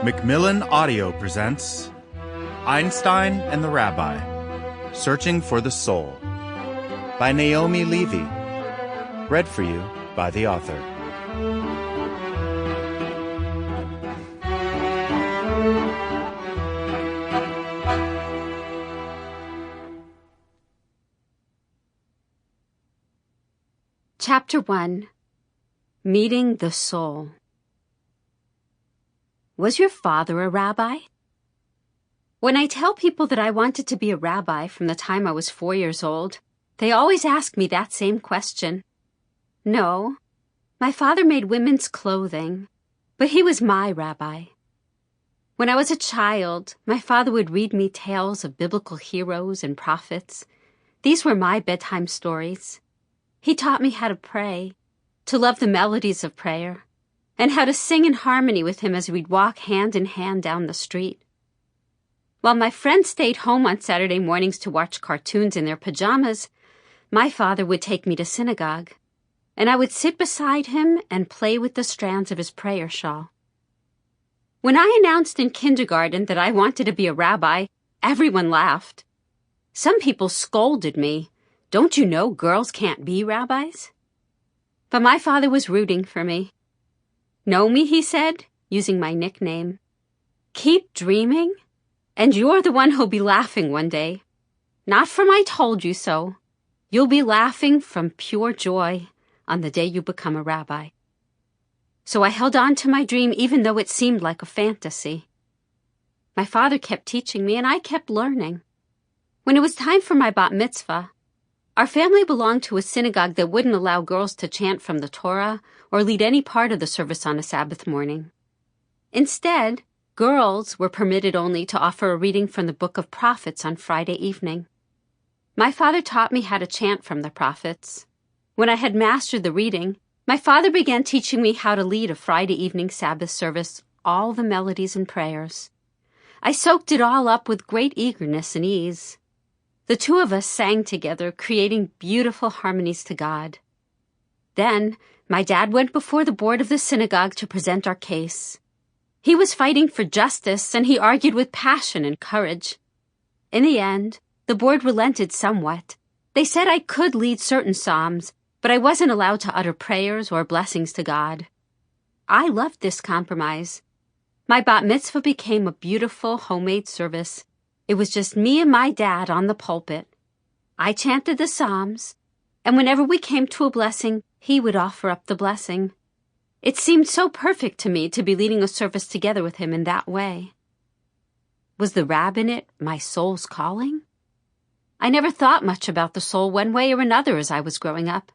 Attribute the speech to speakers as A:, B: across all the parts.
A: Macmillan Audio presents Einstein and the Rabbi, Searching for the Soul, by Naomi Levy, read for you by the author.
B: Chapter 1. Meeting the Soul. Was your father a rabbi? When I tell people that I wanted to be a rabbi from the time I was 4 years old, they always ask me that same question. No, my father made women's clothing, but he was my rabbi. When I was a child, my father would read me tales of biblical heroes and prophets. These were my bedtime stories. He taught me how to pray, to love the melodies of prayer, and how to sing in harmony with him as we'd walk hand in hand down the street. While my friends stayed home on Saturday mornings to watch cartoons in their pajamas, my father would take me to synagogue, and I would sit beside him and play with the strands of his prayer shawl. When I announced in kindergarten that I wanted to be a rabbi, everyone laughed. Some people scolded me. Don't you know girls can't be rabbis? But my father was rooting for me. Know me, he said, using my nickname. Keep dreaming, and you're the one who'll be laughing one day. Not from I told you so. You'll be laughing from pure joy on the day you become a rabbi. So I held on to my dream even though it seemed like a fantasy. My father kept teaching me and I kept learning. When it was time for my bat mitzvah, our family belonged to a synagogue that wouldn't allow girls to chant from the Torah or lead any part of the service on a Sabbath morning. Instead, girls were permitted only to offer a reading from the Book of Prophets on Friday evening. My father taught me how to chant from the prophets. When I had mastered the reading, my father began teaching me how to lead a Friday evening Sabbath service, all the melodies and prayers. I soaked it all up with great eagerness and ease. The two of us sang together, creating beautiful harmonies to God. Then, my dad went before the board of the synagogue to present our case. He was fighting for justice, and he argued with passion and courage. In the end, the board relented somewhat. They said I could lead certain psalms, but I wasn't allowed to utter prayers or blessings to God. I loved this compromise. My bat mitzvah became a beautiful homemade service. It was just me and my dad on the pulpit. I chanted the psalms, and whenever we came to a blessing, he would offer up the blessing. It seemed so perfect to me to be leading a service together with him in that way. Was the rabbinate my soul's calling? I never thought much about the soul one way or another as I was growing up.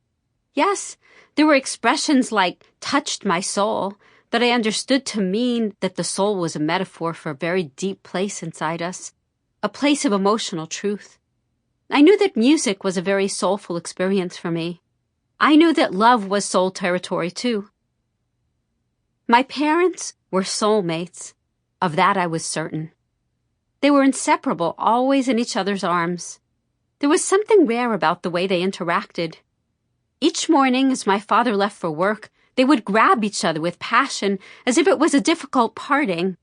B: Yes, there were expressions like touched my soul that I understood to mean that the soul was a metaphor for a very deep place inside us, a place of emotional truth. I knew that music was a very soulful experience for me. I knew that love was soul territory too. My parents were soulmates. Of that I was certain. They were inseparable, always in each other's arms. There was something rare about the way they interacted. Each morning, as my father left for work, they would grab each other with passion as if it was a difficult parting.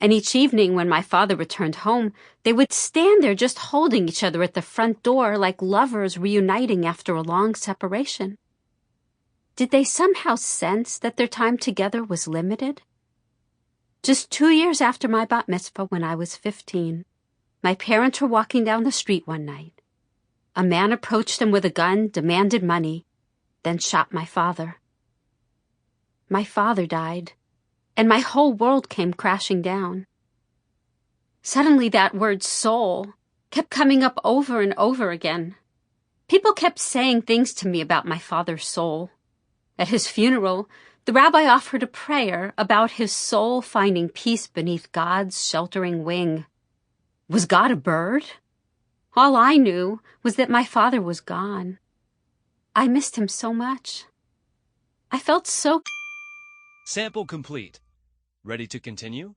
B: And each evening when my father returned home, they would stand there just holding each other at the front door like lovers reuniting after a long separation. Did they somehow sense that their time together was limited? Just 2 years after my bat mitzvah, when I was 15, my parents were walking down the street one night. A man approached them with a gun, demanded money, then shot my father. My father died, and my whole world came crashing down. Suddenly that word soul kept coming up over and over again. People kept saying things to me about my father's soul. At his funeral, the rabbi offered a prayer about his soul finding peace beneath God's sheltering wing. Was God a bird? All I knew was that my father was gone. I missed him so much. I felt so...
C: Sample complete. Ready to continue?